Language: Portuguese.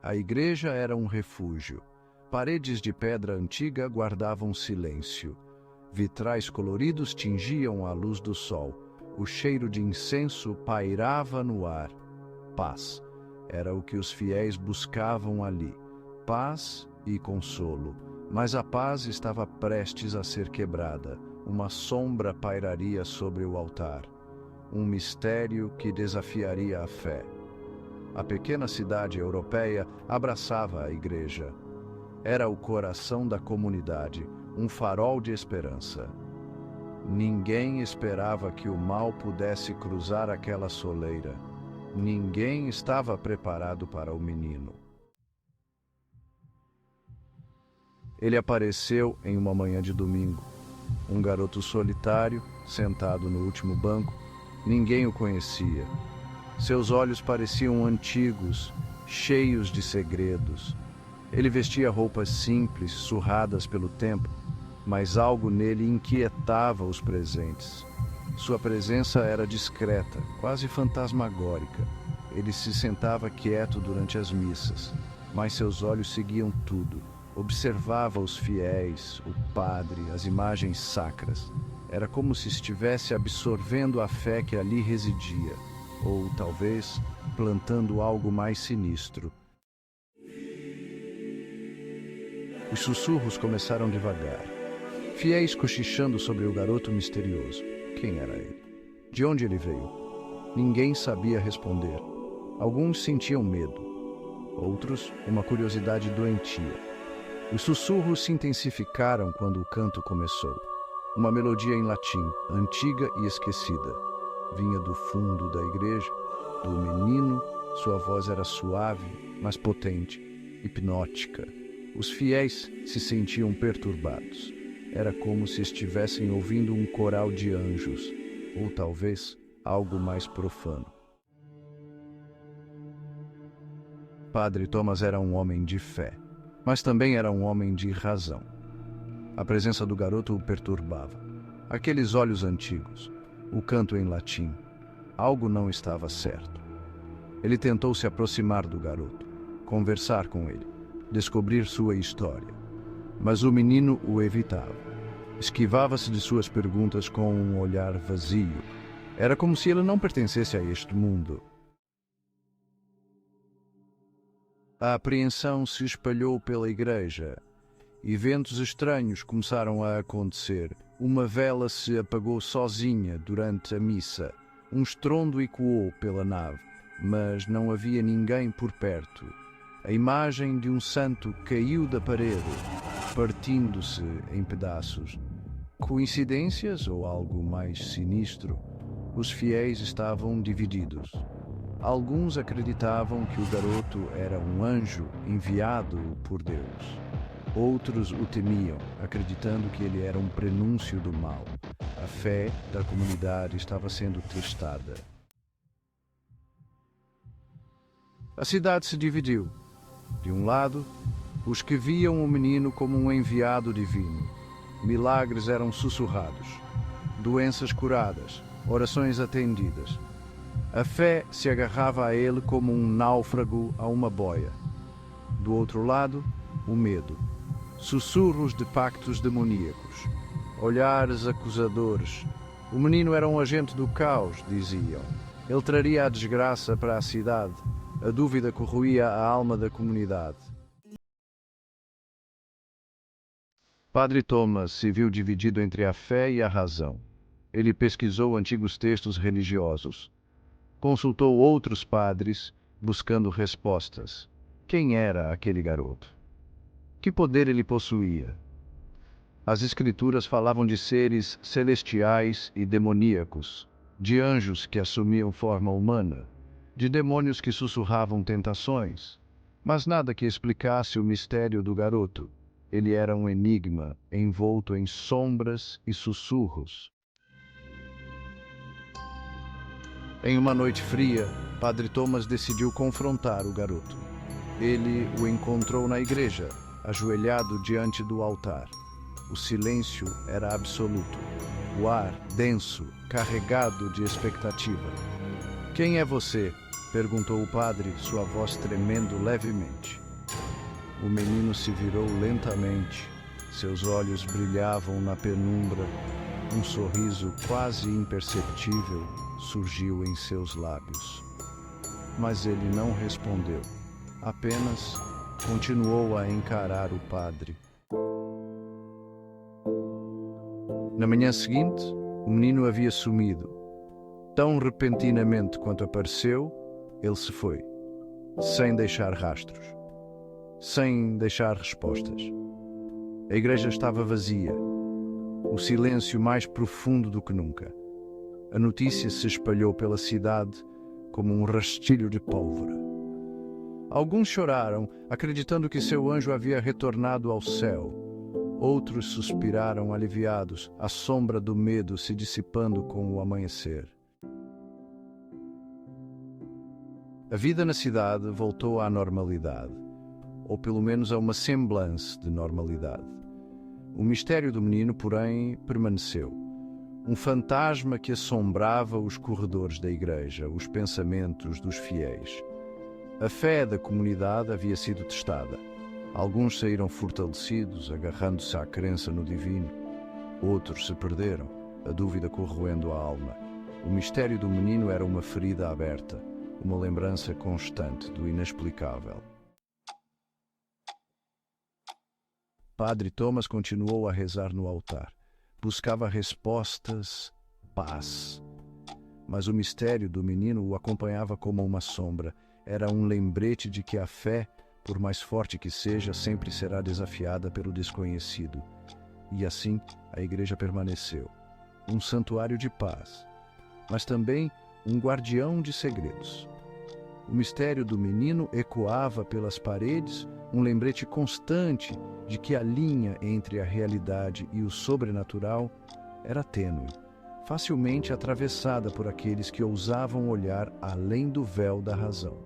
A igreja era um refúgio. Paredes de pedra antiga guardavam silêncio. Vitrais coloridos tingiam a luz do sol. O cheiro de incenso pairava no ar. Paz. Era o que os fiéis buscavam ali. Paz e consolo. Mas a paz estava prestes a ser quebrada. Uma sombra pairaria sobre o altar. Um mistério que desafiaria a fé. A pequena cidade europeia abraçava a igreja. Era o coração da comunidade, um farol de esperança. Ninguém esperava que o mal pudesse cruzar aquela soleira. Ninguém estava preparado para o menino. Ele apareceu em uma manhã de domingo. Um garoto solitário, sentado no último banco. Ninguém o conhecia. Seus olhos pareciam antigos, cheios de segredos. Ele vestia roupas simples, surradas pelo tempo, mas algo nele inquietava os presentes. Sua presença era discreta, quase fantasmagórica. Ele se sentava quieto durante as missas, mas seus olhos seguiam tudo. Observava os fiéis, o padre, as imagens sacras. Era como se estivesse absorvendo a fé que ali residia, ou talvez plantando algo mais sinistro. Os sussurros começaram devagar. Fiéis cochichando sobre o garoto misterioso. Quem era ele? De onde ele veio? Ninguém sabia responder. Alguns sentiam medo. Outros, uma curiosidade doentia. Os sussurros se intensificaram quando o canto começou. Uma melodia em latim, antiga e esquecida. Vinha do fundo da igreja, do menino. Sua voz era suave, mas potente, hipnótica. Os fiéis se sentiam perturbados. Era como se estivessem ouvindo um coral de anjos, ou talvez algo mais profano. Padre Thomas era um homem de fé, mas também era um homem de razão. A presença do garoto o perturbava. Aqueles olhos antigos, o canto em latim, algo não estava certo. Ele tentou se aproximar do garoto, conversar com ele, descobrir sua história. Mas o menino o evitava. Esquivava-se de suas perguntas com um olhar vazio. Era como se ele não pertencesse a este mundo. A apreensão se espalhou pela igreja. Eventos estranhos começaram a acontecer. Uma vela se apagou sozinha durante a missa. Um estrondo ecoou pela nave, mas não havia ninguém por perto. A imagem de um santo caiu da parede, partindo-se em pedaços. Coincidências ou algo mais sinistro? Os fiéis estavam divididos. Alguns acreditavam que o garoto era um anjo enviado por Deus. Outros o temiam, acreditando que ele era um prenúncio do mal. A fé da comunidade estava sendo testada. A cidade se dividiu. De um lado, os que viam o menino como um enviado divino. Milagres eram sussurrados, doenças curadas, orações atendidas. A fé se agarrava a ele como um náufrago a uma boia. Do outro lado, o medo. Sussurros de pactos demoníacos. Olhares acusadores. O menino era um agente do caos, diziam. Ele traria a desgraça para a cidade. A dúvida corroía a alma da comunidade. Padre Thomas se viu dividido entre a fé e a razão. Ele pesquisou antigos textos religiosos. Consultou outros padres, buscando respostas. Quem era aquele garoto? Que poder ele possuía? As escrituras falavam de seres celestiais e demoníacos, de anjos que assumiam forma humana, de demônios que sussurravam tentações, mas nada que explicasse o mistério do garoto. Ele era um enigma, envolto em sombras e sussurros. Em uma noite fria, Padre Thomas decidiu confrontar o garoto. Ele o encontrou na igreja, ajoelhado diante do altar. O silêncio era absoluto. O ar denso, carregado de expectativa. Quem é você? Perguntou o padre, sua voz tremendo levemente. O menino se virou lentamente. Seus olhos brilhavam na penumbra. Um sorriso quase imperceptível surgiu em seus lábios. Mas ele não respondeu. Apenas continuou a encarar o padre. Na manhã seguinte, o menino havia sumido. Tão repentinamente quanto apareceu, ele se foi, sem deixar rastros, sem deixar respostas. A igreja estava vazia, o silêncio mais profundo do que nunca. A notícia se espalhou pela cidade como um rastilho de pólvora. Alguns choraram, acreditando que seu anjo havia retornado ao céu. Outros suspiraram aliviados, a sombra do medo se dissipando com o amanhecer. A vida na cidade voltou à normalidade, ou pelo menos a uma semblance de normalidade. O mistério do menino, porém, permaneceu. Um fantasma que assombrava os corredores da igreja, os pensamentos dos fiéis. A fé da comunidade havia sido testada. Alguns saíram fortalecidos, agarrando-se à crença no divino. Outros se perderam, a dúvida corroendo a alma. O mistério do menino era uma ferida aberta, uma lembrança constante do inexplicável. Padre Thomas continuou a rezar no altar. Buscava respostas, paz. Mas o mistério do menino o acompanhava como uma sombra. Era um lembrete de que a fé, por mais forte que seja, sempre será desafiada pelo desconhecido. E assim a igreja permaneceu. Um santuário de paz, mas também um guardião de segredos. O mistério do menino ecoava pelas paredes, um lembrete constante de que a linha entre a realidade e o sobrenatural era tênue, facilmente atravessada por aqueles que ousavam olhar além do véu da razão.